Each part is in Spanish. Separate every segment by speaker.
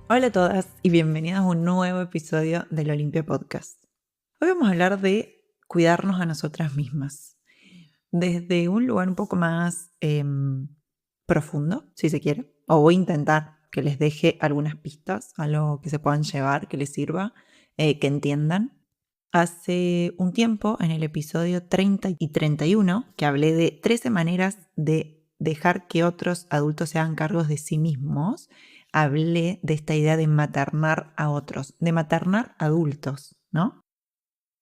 Speaker 1: Hola a todas y bienvenidas a un nuevo episodio del Olimpia Podcast. Hoy vamos a hablar de cuidarnos a nosotras mismas, desde un lugar un poco más profundo, si se quiere, o voy a intentar que les deje algunas pistas, algo que se puedan llevar, que les sirva, que entiendan. Hace un tiempo, en el episodio 30 y 31, que hablé de 13 maneras de dejar que otros adultos se hagan cargos de sí mismos, hablé de esta idea de maternar a otros, de maternar adultos, ¿no?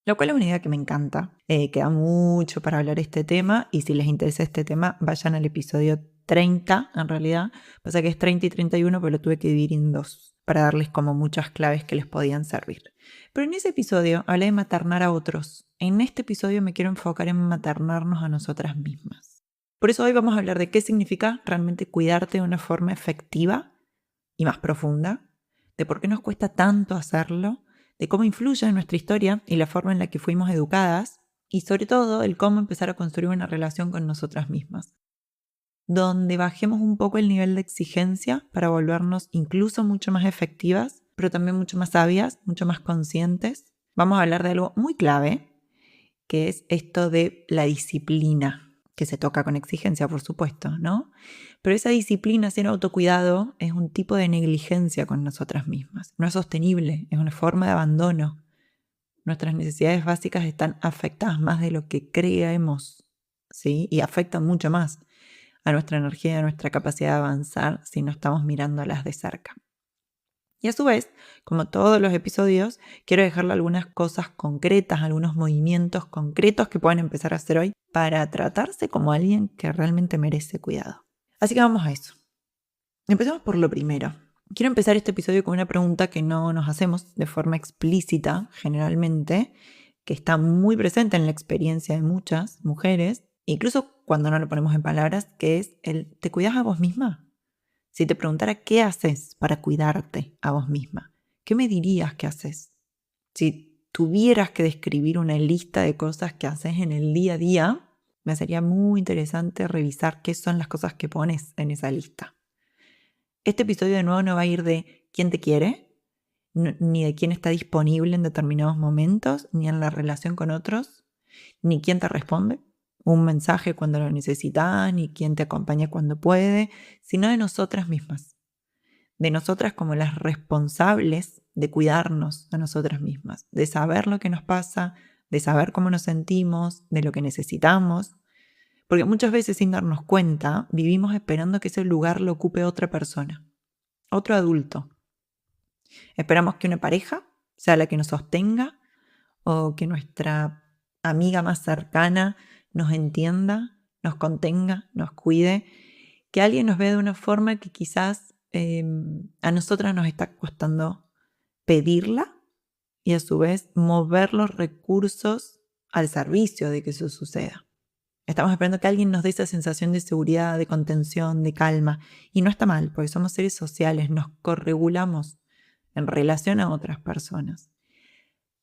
Speaker 1: Lo cual es una idea que me encanta. Queda mucho para hablar este tema y si les interesa este tema, vayan al episodio 30, en realidad. Pasa que es 30 y 31, pero lo tuve que dividir en dos para darles como muchas claves que les podían servir. Pero en ese episodio hablé de maternar a otros. En este episodio me quiero enfocar en maternarnos a nosotras mismas. Por eso hoy vamos a hablar de qué significa realmente cuidarte de una forma efectiva y más profunda, de por qué nos cuesta tanto hacerlo, de cómo influye en nuestra historia y la forma en la que fuimos educadas, y sobre todo el cómo empezar a construir una relación con nosotras mismas, donde bajemos un poco el nivel de exigencia para volvernos incluso mucho más efectivas, pero también mucho más sabias, mucho más conscientes. Vamos a hablar de algo muy clave, que es esto de la disciplina, que se toca con exigencia, por supuesto, ¿no? Pero esa disciplina, ese autocuidado, es un tipo de negligencia con nosotras mismas. No es sostenible, es una forma de abandono. Nuestras necesidades básicas están afectadas más de lo que creemos, ¿sí? Y afectan mucho más a nuestra energía, a nuestra capacidad de avanzar si no estamos mirándolas de cerca. Y a su vez, como todos los episodios, quiero dejarle algunas cosas concretas, algunos movimientos concretos que pueden empezar a hacer hoy para tratarse como alguien que realmente merece cuidado. Así que vamos a eso. Empecemos por lo primero. Quiero empezar este episodio con una pregunta que no nos hacemos de forma explícita generalmente, que está muy presente en la experiencia de muchas mujeres, incluso cuando no lo ponemos en palabras, que es el ¿te cuidas a vos misma? Si te preguntara qué haces para cuidarte a vos misma, ¿qué me dirías que haces? Si tuvieras que describir una lista de cosas que haces en el día a día, me sería muy interesante revisar qué son las cosas que pones en esa lista. Este episodio de nuevo no va a ir de quién te quiere, ni de quién está disponible en determinados momentos, ni en la relación con otros, ni quién te responde un mensaje cuando lo necesitas, ni quién te acompaña cuando puede, sino de nosotras mismas. De nosotras como las responsables de cuidarnos a nosotras mismas, de saber lo que nos pasa, de saber cómo nos sentimos, de lo que necesitamos. Porque muchas veces sin darnos cuenta vivimos esperando que ese lugar lo ocupe otra persona, otro adulto. Esperamos que una pareja sea la que nos sostenga o que nuestra amiga más cercana nos entienda, nos contenga, nos cuide, que alguien nos vea de una forma que quizás a nosotras nos está costando pedirla y a su vez mover los recursos al servicio de que eso suceda. Estamos esperando que alguien nos dé esa sensación de seguridad, de contención, de calma. Y no está mal, porque somos seres sociales, nos corregulamos en relación a otras personas.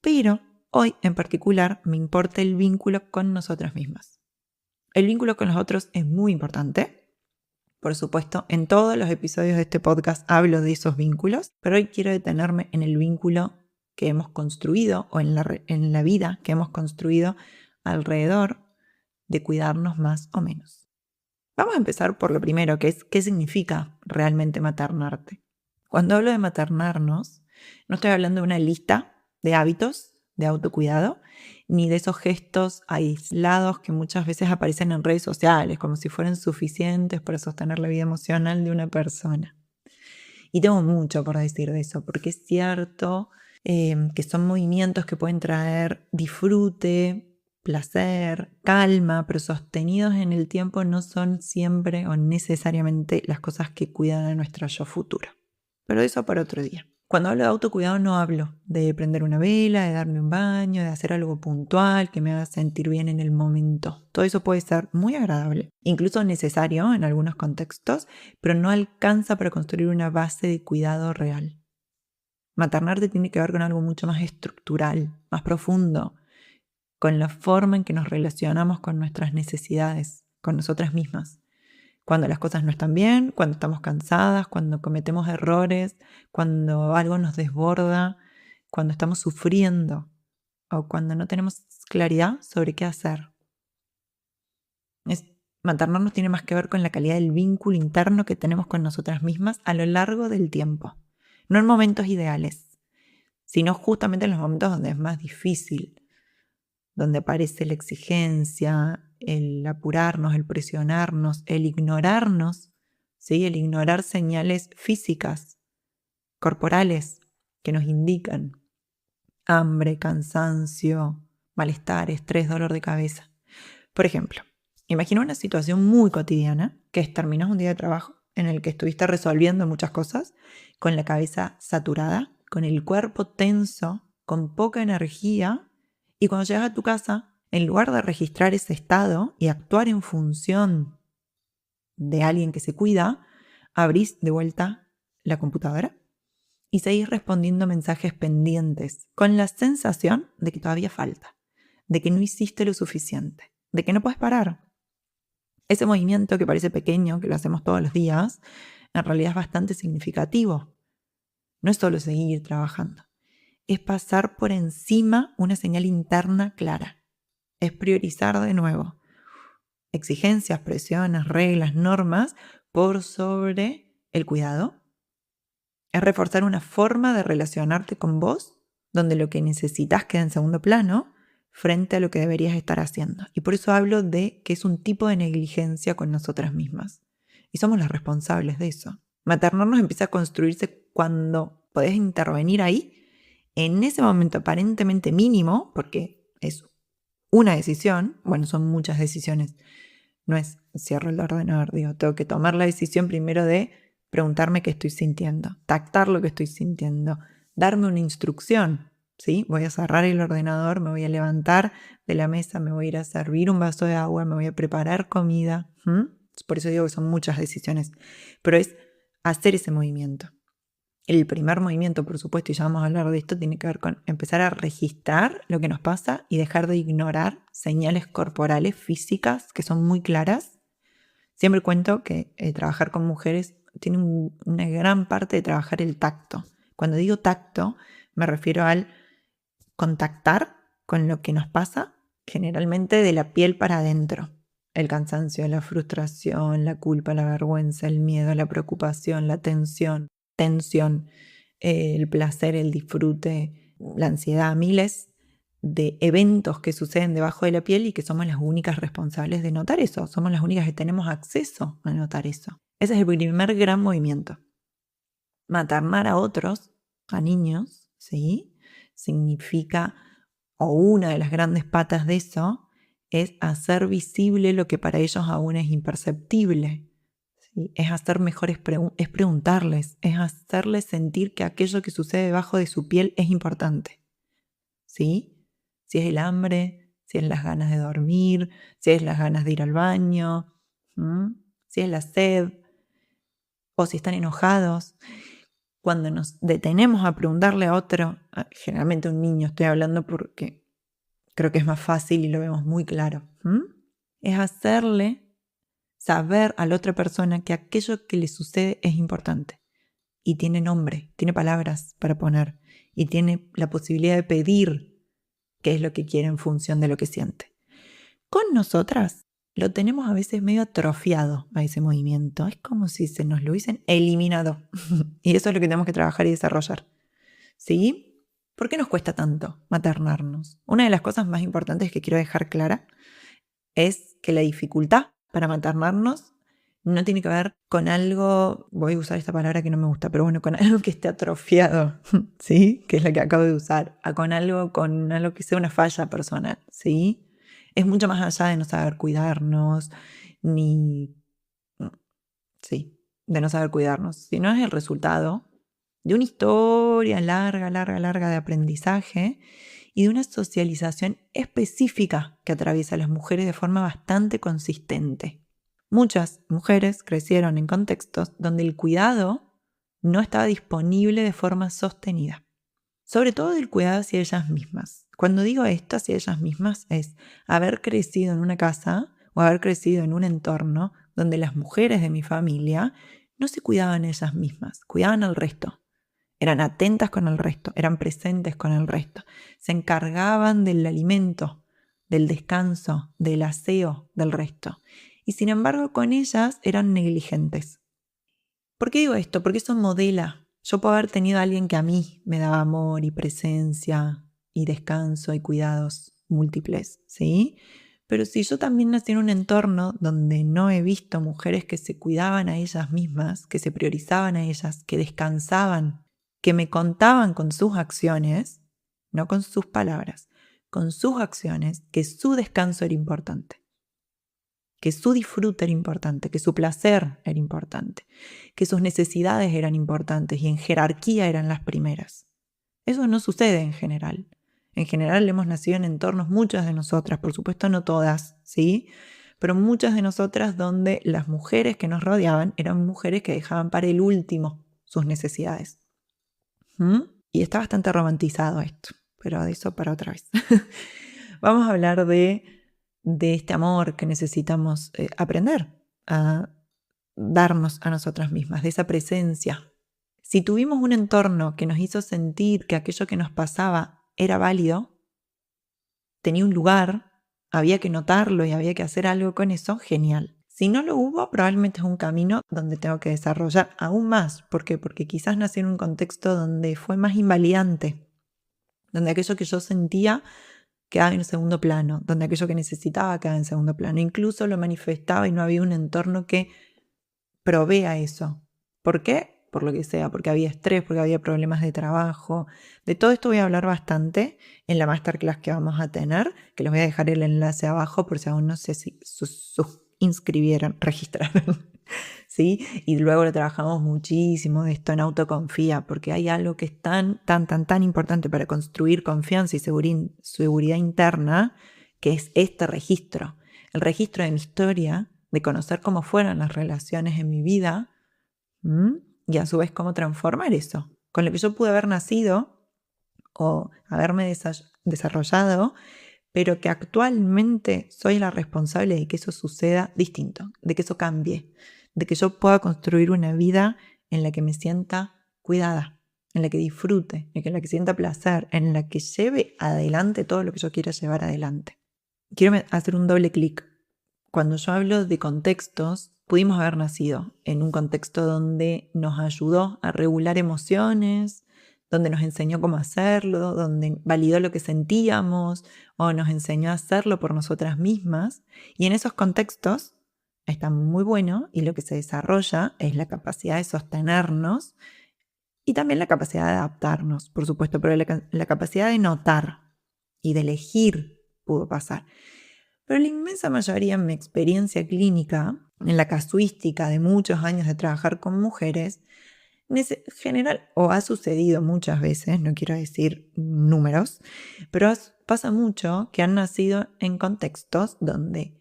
Speaker 1: Pero hoy en particular me importa el vínculo con nosotras mismas. El vínculo con los otros es muy importante. Por supuesto, en todos los episodios de este podcast hablo de esos vínculos, pero hoy quiero detenerme en el vínculo que hemos construido o en la vida que hemos construido alrededor de cuidarnos más o menos. Vamos a empezar por lo primero, que es ¿qué significa realmente maternarte? Cuando hablo de maternarnos, no estoy hablando de una lista de hábitos de autocuidado, ni de esos gestos aislados que muchas veces aparecen en redes sociales, como si fueran suficientes para sostener la vida emocional de una persona. Y tengo mucho por decir de eso, porque es cierto que son movimientos que pueden traer disfrute, placer, calma, pero sostenidos en el tiempo no son siempre o necesariamente las cosas que cuidan a nuestra yo futura. Pero eso para otro día. Cuando hablo de autocuidado no hablo de prender una vela, de darme un baño, de hacer algo puntual que me haga sentir bien en el momento. Todo eso puede ser muy agradable, incluso necesario en algunos contextos, pero no alcanza para construir una base de cuidado real. Maternarte tiene que ver con algo mucho más estructural, más profundo, con la forma en que nos relacionamos con nuestras necesidades, con nosotras mismas. Cuando las cosas no están bien, cuando estamos cansadas, cuando cometemos errores, cuando algo nos desborda, cuando estamos sufriendo o cuando no tenemos claridad sobre qué hacer. Maternarnos tiene más que ver con la calidad del vínculo interno que tenemos con nosotras mismas a lo largo del tiempo. No en momentos ideales, sino justamente en los momentos donde es más difícil, donde aparece la exigencia, el apurarnos, el presionarnos, el ignorarnos, ¿sí? El ignorar señales físicas, corporales, que nos indican hambre, cansancio, malestar, estrés, dolor de cabeza. Por ejemplo, imagina una situación muy cotidiana, que es terminas un día de trabajo en el que estuviste resolviendo muchas cosas, con la cabeza saturada, con el cuerpo tenso, con poca energía, y cuando llegas a tu casa, en lugar de registrar ese estado y actuar en función de alguien que se cuida, abrís de vuelta la computadora y seguís respondiendo mensajes pendientes, con la sensación de que todavía falta, de que no hiciste lo suficiente, de que no puedes parar. Ese movimiento que parece pequeño, que lo hacemos todos los días, en realidad es bastante significativo. No es solo seguir trabajando, es pasar por encima una señal interna clara. Es priorizar de nuevo exigencias, presiones, reglas, normas por sobre el cuidado. Es reforzar una forma de relacionarte con vos donde lo que necesitas queda en segundo plano frente a lo que deberías estar haciendo. Y por eso hablo de que es un tipo de negligencia con nosotras mismas. Y somos las responsables de eso. Maternarnos empieza a construirse cuando podés intervenir ahí, en ese momento aparentemente mínimo, porque es una decisión, bueno, son muchas decisiones. No es cierro el ordenador, tengo que tomar la decisión primero de preguntarme qué estoy sintiendo, tactar lo que estoy sintiendo, darme una instrucción, ¿sí? Voy a cerrar el ordenador, me voy a levantar de la mesa, me voy a ir a servir un vaso de agua, me voy a preparar comida. Por eso digo que son muchas decisiones, pero es hacer ese movimiento. El primer movimiento, por supuesto, y ya vamos a hablar de esto, tiene que ver con empezar a registrar lo que nos pasa y dejar de ignorar señales corporales, físicas, que son muy claras. Siempre cuento que trabajar con mujeres tiene una gran parte de trabajar el tacto. Cuando digo tacto, me refiero al contactar con lo que nos pasa, generalmente de la piel para adentro. El cansancio, la frustración, la culpa, la vergüenza, el miedo, la preocupación, la tensión, el placer, el disfrute, la ansiedad, miles de eventos que suceden debajo de la piel y que somos las únicas responsables de notar eso. Somos las únicas que tenemos acceso a notar eso. Ese es el primer gran movimiento. Maternar a otros, a niños, ¿sí? Significa, o una de las grandes patas de eso, es hacer visible lo que para ellos aún es imperceptible. ¿Sí? Es hacer mejores es preguntarles, es hacerles sentir que aquello que sucede debajo de su piel es importante. ¿Sí? Si es el hambre, si es las ganas de dormir, si es las ganas de ir al baño, si es la sed, o si están enojados. Cuando nos detenemos a preguntarle a otro, generalmente a un niño estoy hablando porque creo que es más fácil y lo vemos muy claro, es hacerle saber a la otra persona que aquello que le sucede es importante y tiene nombre, tiene palabras para poner y tiene la posibilidad de pedir qué es lo que quiere en función de lo que siente. Con nosotras lo tenemos a veces medio atrofiado a ese movimiento. Es como si se nos lo hubiesen eliminado. Y eso es lo que tenemos que trabajar y desarrollar. ¿Sí? ¿Por qué nos cuesta tanto maternarnos? Una de las cosas más importantes que quiero dejar clara es que la dificultad para maternarnos no tiene que ver con algo, voy a usar esta palabra que no me gusta, pero bueno, con algo que esté atrofiado, ¿sí? Que es la que acabo de usar, con algo que sea una falla personal, ¿sí? Es mucho más allá de no saber cuidarnos, de no saber cuidarnos, sino es el resultado de una historia larga de aprendizaje y de una socialización específica que atraviesa a las mujeres de forma bastante consistente. Muchas mujeres crecieron en contextos donde el cuidado no estaba disponible de forma sostenida. Sobre todo el cuidado hacia ellas mismas. Cuando digo esto hacia ellas mismas es haber crecido en una casa o haber crecido en un entorno donde las mujeres de mi familia no se cuidaban ellas mismas, cuidaban al resto. Eran atentas con el resto, eran presentes con el resto. Se encargaban del alimento, del descanso, del aseo del resto. Y sin embargo, con ellas eran negligentes. ¿Por qué digo esto? Porque eso modela. Yo puedo haber tenido a alguien que a mí me daba amor y presencia y descanso y cuidados múltiples, ¿sí? Pero si yo también nací en un entorno donde no he visto mujeres que se cuidaban a ellas mismas, que se priorizaban a ellas, que descansaban, que me contaban con sus acciones, no con sus palabras, con sus acciones, que su descanso era importante, que su disfrute era importante, que su placer era importante, que sus necesidades eran importantes y en jerarquía eran las primeras. Eso no sucede en general. En general hemos nacido en entornos, muchas de nosotras, por supuesto no todas, ¿sí? Pero muchas de nosotras donde las mujeres que nos rodeaban eran mujeres que dejaban para el último sus necesidades. Y está bastante romantizado esto, pero de eso para otra vez. Vamos a hablar de este amor que necesitamos aprender a darnos a nosotras mismas, de esa presencia. Si tuvimos un entorno que nos hizo sentir que aquello que nos pasaba era válido, tenía un lugar, había que notarlo y había que hacer algo con eso, genial. Si no lo hubo, probablemente es un camino donde tengo que desarrollar aún más. ¿Por qué? Porque quizás nací en un contexto donde fue más invalidante, donde aquello que yo sentía quedaba en segundo plano, donde aquello que necesitaba quedaba en segundo plano. Incluso lo manifestaba y no había un entorno que provea eso. ¿Por qué? Por lo que sea, porque había estrés, porque había problemas de trabajo. De todo esto voy a hablar bastante en la masterclass que vamos a tener, que les voy a dejar el enlace abajo por si aún no sé si registraron, ¿sí? Y luego lo trabajamos muchísimo esto en autoconfía, porque hay algo que es tan importante para construir confianza y seguridad interna, que es este registro. El registro de mi historia, de conocer cómo fueron las relaciones en mi vida, y a su vez cómo transformar eso, con lo que yo pude haber nacido o haberme desarrollado, pero que actualmente soy la responsable de que eso suceda distinto, de que eso cambie, de que yo pueda construir una vida en la que me sienta cuidada, en la que disfrute, en la que sienta placer, en la que lleve adelante todo lo que yo quiera llevar adelante. Quiero hacer un doble clic. Cuando yo hablo de contextos, pudimos haber nacido en un contexto donde nos ayudó a regular emociones, donde nos enseñó cómo hacerlo, donde validó lo que sentíamos o nos enseñó a hacerlo por nosotras mismas. Y en esos contextos está muy bueno y lo que se desarrolla es la capacidad de sostenernos y también la capacidad de adaptarnos, por supuesto, pero la capacidad de notar y de elegir pudo pasar. Pero la inmensa mayoría en mi experiencia clínica, en la casuística de muchos años de trabajar con mujeres, en general, o ha sucedido muchas veces, no quiero decir números, pero pasa mucho que han nacido en contextos donde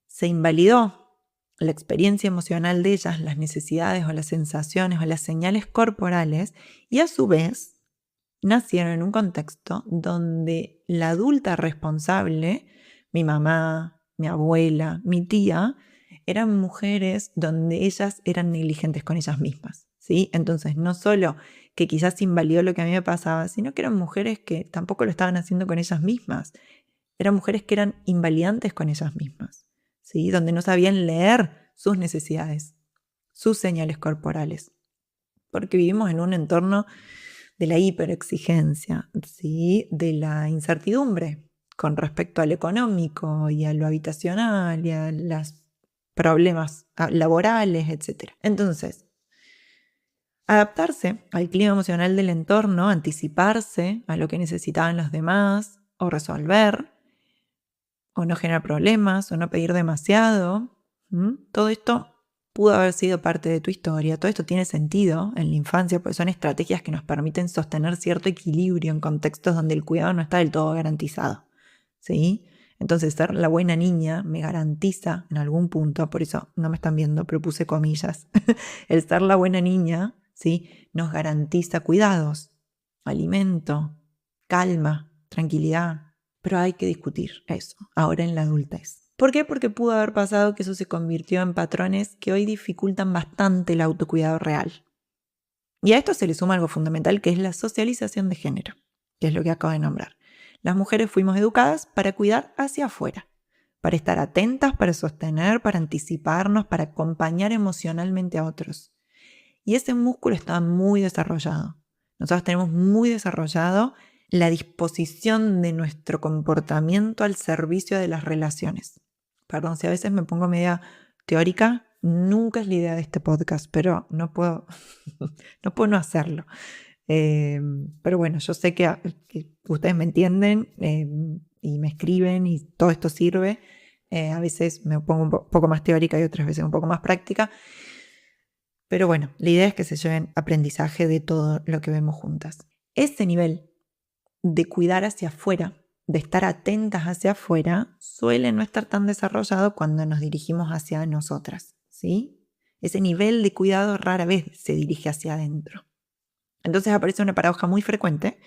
Speaker 1: se invalidó la experiencia emocional de ellas, las necesidades o las sensaciones o las señales corporales, y a su vez nacieron en un contexto donde la adulta responsable, mi mamá, mi abuela, mi tía, eran mujeres donde ellas eran negligentes con ellas mismas, ¿sí? Entonces no solo que quizás invalidó lo que a mí me pasaba, sino que eran mujeres que tampoco lo estaban haciendo con ellas mismas. Eran mujeres que eran invalidantes con ellas mismas, ¿sí? Donde no sabían leer sus necesidades, sus señales corporales. Porque vivimos en un entorno de la hiperexigencia, ¿sí? De la incertidumbre con respecto a lo económico y a lo habitacional y a los problemas laborales, etc. Entonces, adaptarse al clima emocional del entorno, anticiparse a lo que necesitaban los demás o resolver, o no generar problemas, o no pedir demasiado, todo esto pudo haber sido parte de tu historia. Todo esto tiene sentido en la infancia porque son estrategias que nos permiten sostener cierto equilibrio en contextos donde el cuidado no está del todo garantizado, ¿sí? Entonces ser la buena niña me garantiza en algún punto, por eso no me están viendo, pero puse comillas, el ser la buena niña, ¿sí? Nos garantiza cuidados, alimento, calma, tranquilidad, pero hay que discutir eso ahora en la adultez. ¿Por qué? Porque pudo haber pasado que eso se convirtió en patrones que hoy dificultan bastante el autocuidado real. Y a esto se le suma algo fundamental, que es la socialización de género, que es lo que acabo de nombrar. Las mujeres fuimos educadas para cuidar hacia afuera, para estar atentas, para sostener, para anticiparnos, para acompañar emocionalmente a otros. Y ese músculo está muy desarrollado. Nosotros tenemos muy desarrollado la disposición de nuestro comportamiento al servicio de las relaciones. Perdón, si a veces me pongo media teórica, nunca es la idea de este podcast, pero no puedo no hacerlo. Pero bueno, yo sé que ustedes me entienden y me escriben y todo esto sirve. A veces me pongo un poco más teórica y otras veces un poco más práctica. Pero bueno, la idea es que se lleven aprendizaje de todo lo que vemos juntas. Ese nivel de cuidar hacia afuera, de estar atentas hacia afuera, suele no estar tan desarrollado cuando nos dirigimos hacia nosotras, ¿sí? Ese nivel de cuidado rara vez se dirige hacia adentro. Entonces aparece una paradoja muy frecuente,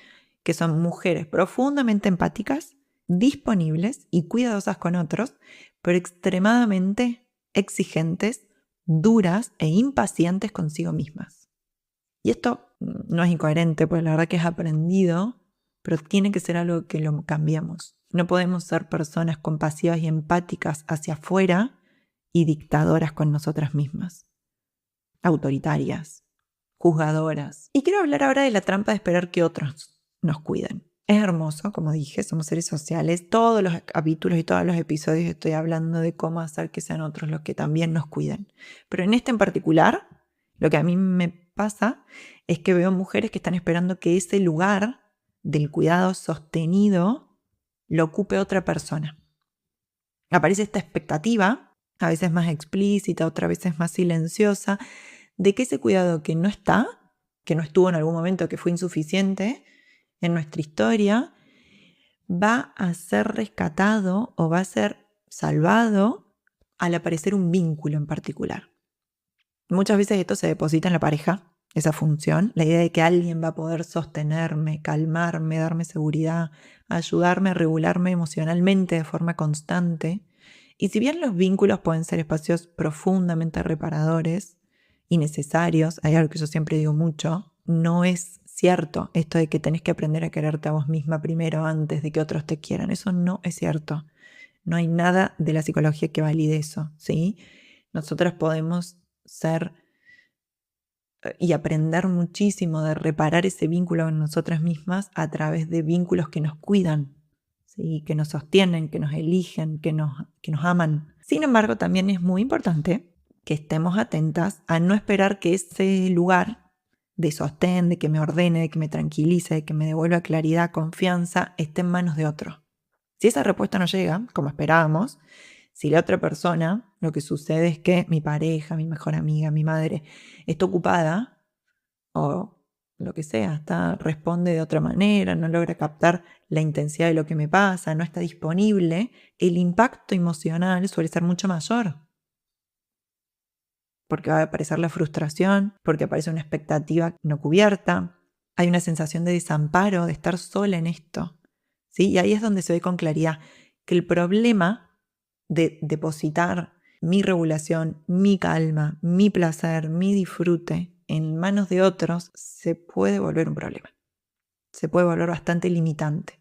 Speaker 1: que son mujeres profundamente empáticas, disponibles y cuidadosas con otros, pero extremadamente exigentes, duras e impacientes consigo mismas. Y esto no es incoherente, porque la verdad que es aprendido, pero tiene que ser algo que lo cambiamos. No podemos ser personas compasivas y empáticas hacia afuera y dictadoras con nosotras mismas, autoritarias, juzgadoras. Y quiero hablar ahora de la trampa de esperar que otros nos cuiden. Es hermoso, como dije, somos seres sociales. Todos los capítulos y todos los episodios estoy hablando de cómo hacer que sean otros los que también nos cuiden. Pero en este en particular, lo que a mí me pasa es que veo mujeres que están esperando que ese lugar del cuidado sostenido lo ocupe otra persona. Aparece esta expectativa, a veces más explícita, otras veces más silenciosa, de que ese cuidado que no está, que no estuvo en algún momento, que fue insuficiente en nuestra historia, va a ser rescatado o va a ser salvado al aparecer un vínculo en particular. Muchas veces esto se deposita en la pareja, esa función, la idea de que alguien va a poder sostenerme, calmarme, darme seguridad, ayudarme a regularme emocionalmente de forma constante. Y si bien los vínculos pueden ser espacios profundamente reparadores y necesarios, hay algo que yo siempre digo mucho, no es cierto esto de que tenés que aprender a quererte a vos misma primero antes de que otros te quieran. Eso no es cierto. No hay nada de la psicología que valide eso, ¿sí? Nosotras podemos ser y aprender muchísimo de reparar ese vínculo con nosotras mismas a través de vínculos que nos cuidan, ¿sí? Que nos sostienen, que nos eligen, que nos aman. Sin embargo, también es muy importante que estemos atentas a no esperar que ese lugar de sostén, de que me ordene, de que me tranquilice, de que me devuelva claridad, confianza, esté en manos de otro. Si esa respuesta no llega, como esperábamos, si la otra persona, lo que sucede es que mi pareja, mi mejor amiga, mi madre, está ocupada o lo que sea, responde de otra manera, no logra captar la intensidad de lo que me pasa, no está disponible, el impacto emocional suele ser mucho mayor. Porque va a aparecer la frustración, porque aparece una expectativa no cubierta, hay una sensación de desamparo, de estar sola en esto, ¿sí? Y ahí es donde se ve con claridad que el problema de depositar mi regulación, mi calma, mi placer, mi disfrute en manos de otros se puede volver un problema. Se puede volver bastante limitante.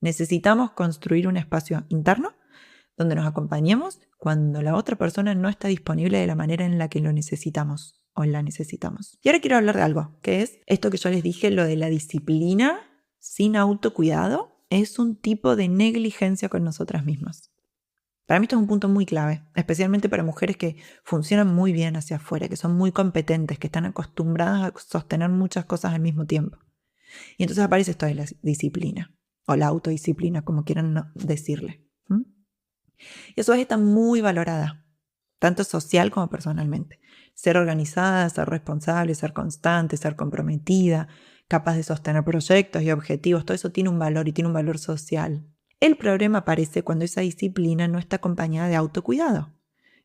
Speaker 1: Necesitamos construir un espacio interno donde nos acompañemos cuando la otra persona no está disponible de la manera en la que lo necesitamos o la necesitamos. Y ahora quiero hablar de algo, que es esto que yo les dije, lo de la disciplina sin autocuidado, es un tipo de negligencia con nosotras mismas. Para mí esto es un punto muy clave, especialmente para mujeres que funcionan muy bien hacia afuera, que son muy competentes, que están acostumbradas a sostener muchas cosas al mismo tiempo. Y entonces aparece esto de la disciplina, o la autodisciplina, como quieran decirle. Y eso está muy valorada, tanto social como personalmente. Ser organizada, ser responsable, ser constante, ser comprometida, capaz de sostener proyectos y objetivos, todo eso tiene un valor y tiene un valor social. El problema aparece cuando esa disciplina no está acompañada de autocuidado,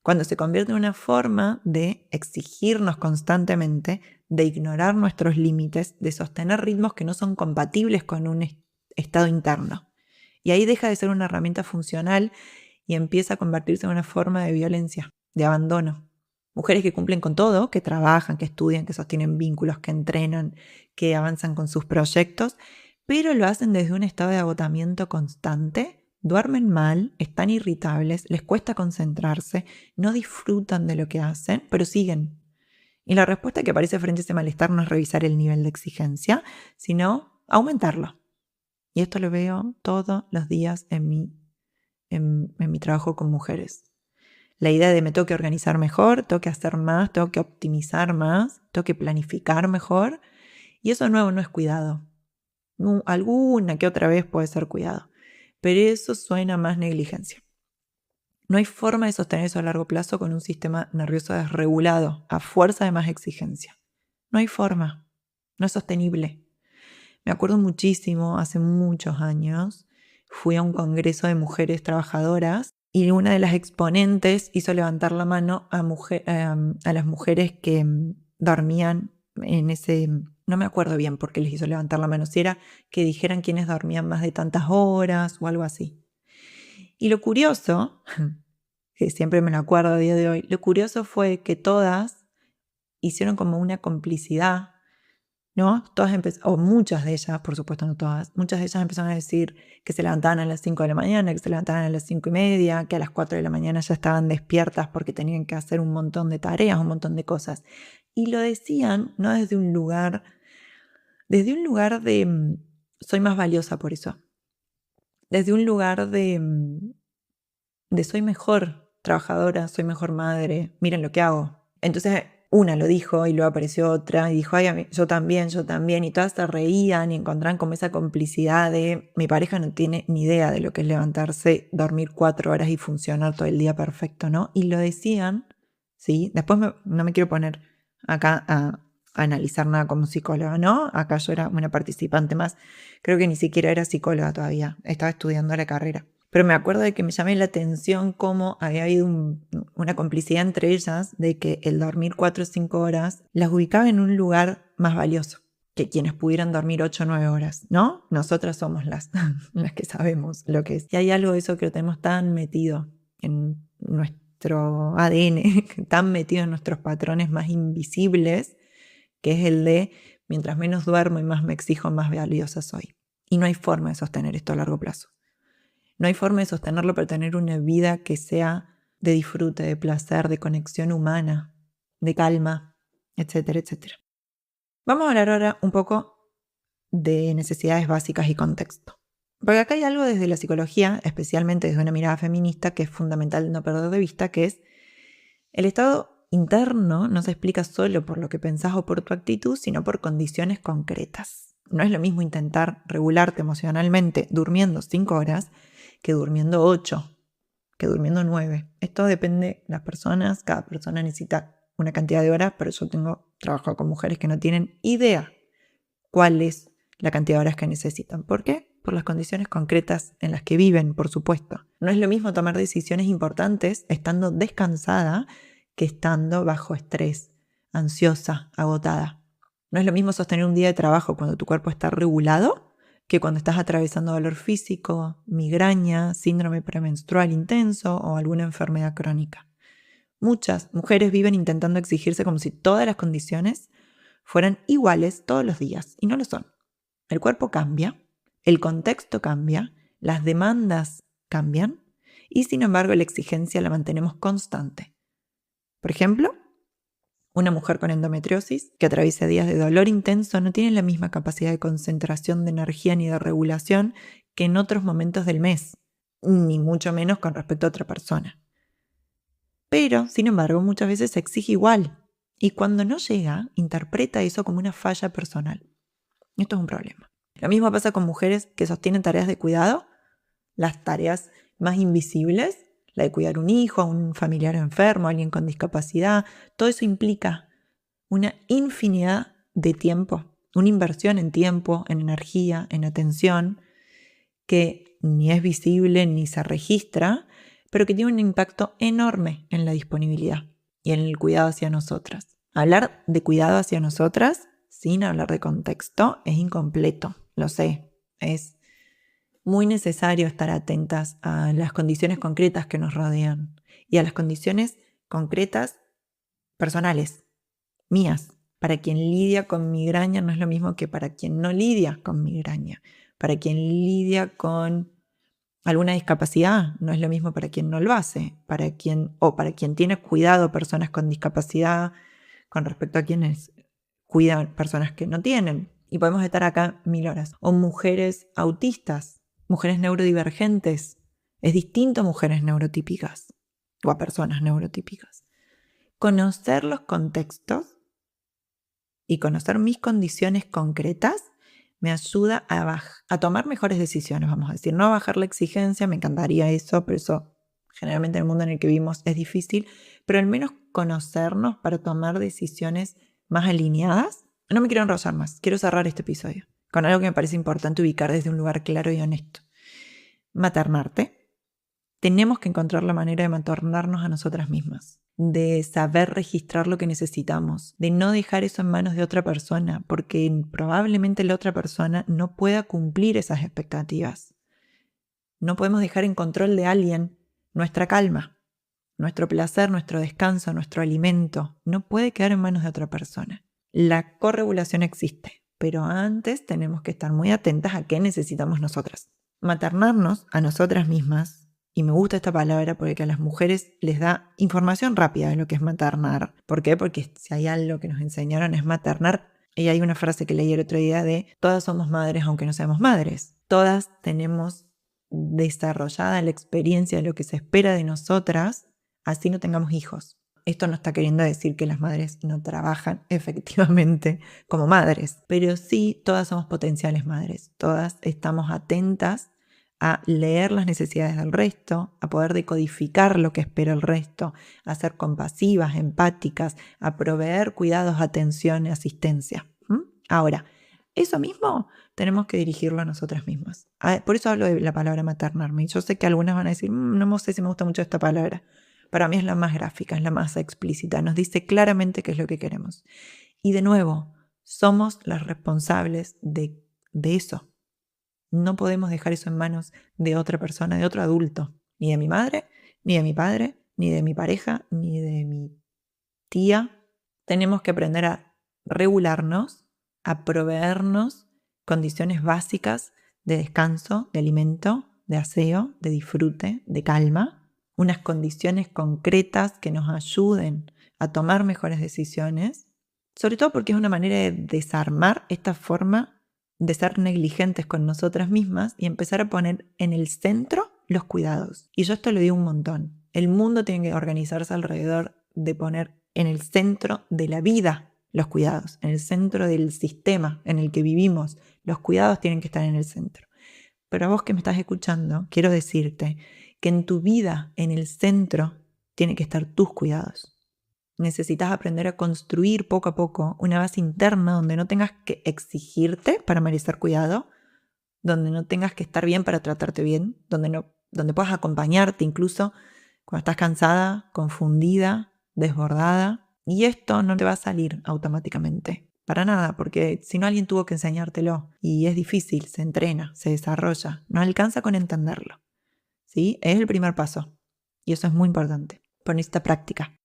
Speaker 1: cuando se convierte en una forma de exigirnos constantemente, de ignorar nuestros límites, de sostener ritmos que no son compatibles con un estado interno. Y ahí deja de ser una herramienta funcional y empieza a convertirse en una forma de violencia, de abandono. Mujeres que cumplen con todo, que trabajan, que estudian, que sostienen vínculos, que entrenan, que avanzan con sus proyectos, pero lo hacen desde un estado de agotamiento constante, duermen mal, están irritables, les cuesta concentrarse, no disfrutan de lo que hacen, pero siguen. Y la respuesta que aparece frente a ese malestar no es revisar el nivel de exigencia, sino aumentarlo. Y esto lo veo todos los días en mi trabajo con mujeres. La idea de me tengo que organizar mejor, tengo que hacer más, tengo que optimizar más, tengo que planificar mejor. Y eso nuevo no es cuidado. Alguna que otra vez puede ser cuidado, pero eso suena más negligencia. No hay forma de sostener eso a largo plazo con un sistema nervioso desregulado, a fuerza de más exigencia. No hay forma, no es sostenible. Me acuerdo muchísimo, hace muchos años, fui a un congreso de mujeres trabajadoras y una de las exponentes hizo levantar la mano a las mujeres que dormían en ese... No me acuerdo bien por qué les hizo levantar la mano, si era que dijeran quiénes dormían más de tantas horas o algo así. Y lo curioso, que siempre me lo acuerdo a día de hoy, lo curioso fue que todas hicieron como una complicidad, ¿no? O muchas de ellas, por supuesto no todas, muchas de ellas empezaron a decir que se levantaban a las 5 de la mañana, que se levantaban a las 5:30, que a las 4 de la mañana ya estaban despiertas porque tenían que hacer un montón de tareas, un montón de cosas. Y lo decían no desde un lugar de soy más valiosa por eso, desde un lugar de soy mejor trabajadora, soy mejor madre, miren lo que hago. Entonces una lo dijo y luego apareció otra y dijo, ay, yo también, y todas se reían y encontraban como esa complicidad de mi pareja no tiene ni idea de lo que es levantarse, dormir 4 horas y funcionar todo el día perfecto, ¿no? Y lo decían, ¿sí? Después no me quiero poner acá a analizar nada como psicóloga, ¿no? Acá yo era una participante más, creo que ni siquiera era psicóloga todavía, estaba estudiando la carrera. Pero me acuerdo de que me llamé la atención cómo había habido una complicidad entre ellas de que el dormir 4 o 5 horas las ubicaba en un lugar más valioso que quienes pudieran dormir 8 o 9 horas, ¿no? Nosotras somos las que sabemos lo que es. Y hay algo de eso que lo tenemos tan metido en nuestro ADN, tan metido en nuestros patrones más invisibles, que es el de mientras menos duermo y más me exijo, más valiosa soy. Y no hay forma de sostener esto a largo plazo. No hay forma de sostenerlo para tener una vida que sea de disfrute, de placer, de conexión humana, de calma, etcétera, etcétera. Vamos a hablar ahora un poco de necesidades básicas y contexto. Porque acá hay algo desde la psicología, especialmente desde una mirada feminista, que es fundamental no perder de vista, que es el estado interno no se explica solo por lo que pensás o por tu actitud, sino por condiciones concretas. No es lo mismo intentar regularte emocionalmente durmiendo 5 horas que durmiendo 8, que durmiendo 9. Esto depende de las personas, cada persona necesita una cantidad de horas, pero yo tengo trabajo con mujeres que no tienen idea cuál es la cantidad de horas que necesitan. ¿Por qué? Por las condiciones concretas en las que viven, por supuesto. No es lo mismo tomar decisiones importantes estando descansada que estando bajo estrés, ansiosa, agotada. No es lo mismo sostener un día de trabajo cuando tu cuerpo está regulado que cuando estás atravesando dolor físico, migraña, síndrome premenstrual intenso o alguna enfermedad crónica. Muchas mujeres viven intentando exigirse como si todas las condiciones fueran iguales todos los días, y no lo son. El cuerpo cambia, el contexto cambia, las demandas cambian, y sin embargo la exigencia la mantenemos constante. Por ejemplo, una mujer con endometriosis que atraviesa días de dolor intenso no tiene la misma capacidad de concentración de energía ni de regulación que en otros momentos del mes, ni mucho menos con respecto a otra persona. Pero, sin embargo, muchas veces se exige igual y cuando no llega, interpreta eso como una falla personal. Esto es un problema. Lo mismo pasa con mujeres que sostienen tareas de cuidado, las tareas más invisibles, la de cuidar un hijo, a un familiar enfermo, a alguien con discapacidad. Todo eso implica una infinidad de tiempo, una inversión en tiempo, en energía, en atención, que ni es visible ni se registra, pero que tiene un impacto enorme en la disponibilidad y en el cuidado hacia nosotras. Hablar de cuidado hacia nosotras sin hablar de contexto es incompleto, lo sé, es muy necesario estar atentas a las condiciones concretas que nos rodean y a las condiciones concretas personales, mías. Para quien lidia con migraña no es lo mismo que para quien no lidia con migraña. Para quien lidia con alguna discapacidad no es lo mismo para quien no lo hace. Para quien tiene cuidado personas con discapacidad con respecto a quienes cuidan personas que no tienen. Y podemos estar acá 1000 horas. O mujeres autistas, mujeres neurodivergentes. Es distinto a mujeres neurotípicas o a personas neurotípicas. Conocer los contextos y conocer mis condiciones concretas me ayuda a tomar mejores decisiones, vamos a decir. No a bajar la exigencia, me encantaría eso, pero eso generalmente en el mundo en el que vivimos es difícil, pero al menos conocernos para tomar decisiones más alineadas. No me quiero enrollar más, quiero cerrar este episodio con algo que me parece importante ubicar desde un lugar claro y honesto. Maternarte. Tenemos que encontrar la manera de maternarnos a nosotras mismas, de saber registrar lo que necesitamos, de no dejar eso en manos de otra persona, porque probablemente la otra persona no pueda cumplir esas expectativas. No podemos dejar en control de alguien nuestra calma, nuestro placer, nuestro descanso, nuestro alimento. No puede quedar en manos de otra persona. La corregulación existe, pero antes tenemos que estar muy atentas a qué necesitamos nosotras. Maternarnos a nosotras mismas. Y me gusta esta palabra porque a las mujeres les da información rápida de lo que es maternar. ¿Por qué? Porque si hay algo que nos enseñaron es maternar. Y hay una frase que leí el otro día de todas somos madres aunque no seamos madres. Todas tenemos desarrollada la experiencia de lo que se espera de nosotras, así no tengamos hijos. Esto no está queriendo decir que las madres no trabajan efectivamente como madres, pero sí todas somos potenciales madres. Todas estamos atentas a leer las necesidades del resto, a poder decodificar lo que espera el resto, a ser compasivas, empáticas, a proveer cuidados, atención y asistencia. Ahora, eso mismo tenemos que dirigirlo a nosotras mismas. Por eso hablo de la palabra maternarme. Yo sé que algunas van a decir, no sé si me gusta mucho esta palabra. Para mí es la más gráfica, es la más explícita. Nos dice claramente qué es lo que queremos. Y de nuevo, somos las responsables de eso. No podemos dejar eso en manos de otra persona, de otro adulto. Ni de mi madre, ni de mi padre, ni de mi pareja, ni de mi tía. Tenemos que aprender a regularnos, a proveernos condiciones básicas de descanso, de alimento, de aseo, de disfrute, de calma. Unas condiciones concretas que nos ayuden a tomar mejores decisiones. Sobre todo porque es una manera de desarmar esta forma de ser negligentes con nosotras mismas y empezar a poner en el centro los cuidados. Y yo esto lo digo un montón. El mundo tiene que organizarse alrededor de poner en el centro de la vida los cuidados, en el centro del sistema en el que vivimos. Los cuidados tienen que estar en el centro. Pero a vos que me estás escuchando, quiero decirte que en tu vida, en el centro, tienen que estar tus cuidados. Necesitas aprender a construir poco a poco una base interna donde no tengas que exigirte para merecer cuidado, donde no tengas que estar bien para tratarte bien, donde puedas acompañarte incluso cuando estás cansada, confundida, desbordada. Y esto no te va a salir automáticamente, para nada, porque si no alguien tuvo que enseñártelo y es difícil, se entrena, se desarrolla, no alcanza con entenderlo. ¿Sí? Es el primer paso y eso es muy importante. Poner esta práctica.